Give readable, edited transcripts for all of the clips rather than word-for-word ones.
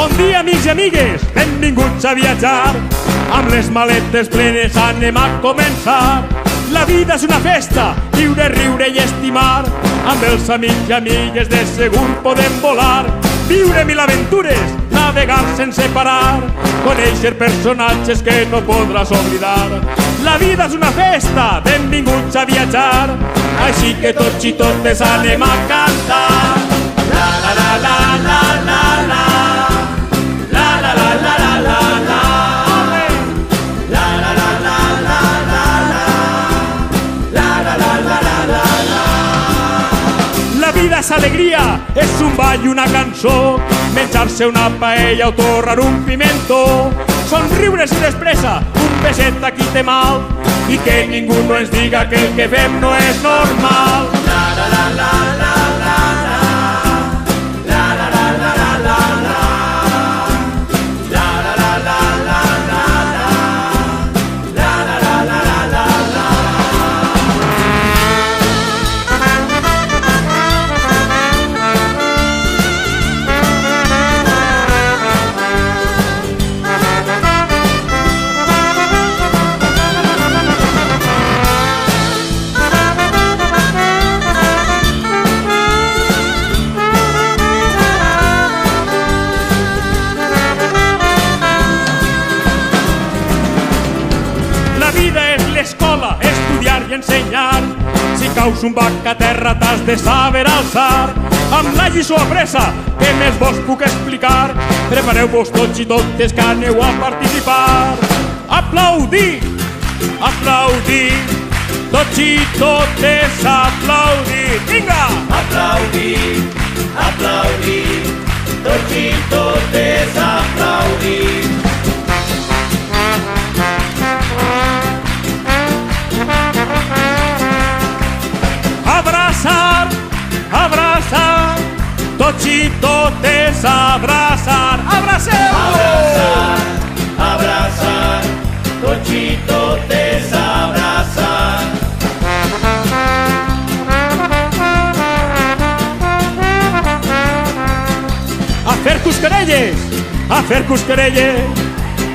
Bon dia, amics i amigues, benvinguts a viatjar. Amb les maletes plenes anem a començar. La vida és una festa, viure, riure i estimar. Amb els amics i amigues de segur podem volar. Viure mil aventures, navegar sense parar. Conèixer personatges que no podràs oblidar. La vida és una festa, benvinguts a viatjar. Així que tots i totes anem a cantar. La la la la la la la. La la la la la la la. La la la la la la la. La la la la la la la. La vida és alegria, és un ball i una cançó. Menjar-se una paella o torrar un pimentó. Somriure si despressa, un beset a qui té mal. I que ningú no ens diga que el que fem no és normal. La la la la la la la. La la la la la la la. La la la la la la la. La la la la la la la. La vida és l'escola, estudiar i ensenyar. Si caus un bac a terra t'has de saber alçar. Amb la lliçó apresa, què més vos puc explicar? Prepareu-vos tots i totes que aneu a participar. Aplaudir, aplaudir, tots i totes aplaudir. Vinga! Aplaudir, aplaudir, tots i totes aplaudir. Abraçar, abraçar, tots i totes abraçar. Abraceu-vos! Abraçar, abraçar, tots i totes abraçar. A fer cusquerelles, a fer cusquerelles,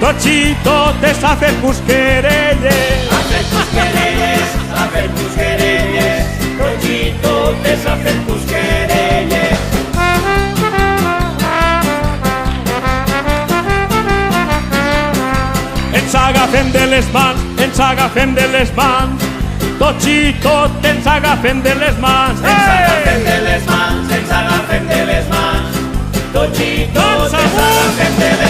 tots i totes a fer cusquerelles. A fer cusquerelles, a fer cusquerelles, tots i totes a fer cusquerelles. Ens agafem de les mans, ens agafem de les mans, tots i totes ens agafem de les mans. Ens agafem de les mans, ens agafem de les mans, tots i totes agafem de les mans.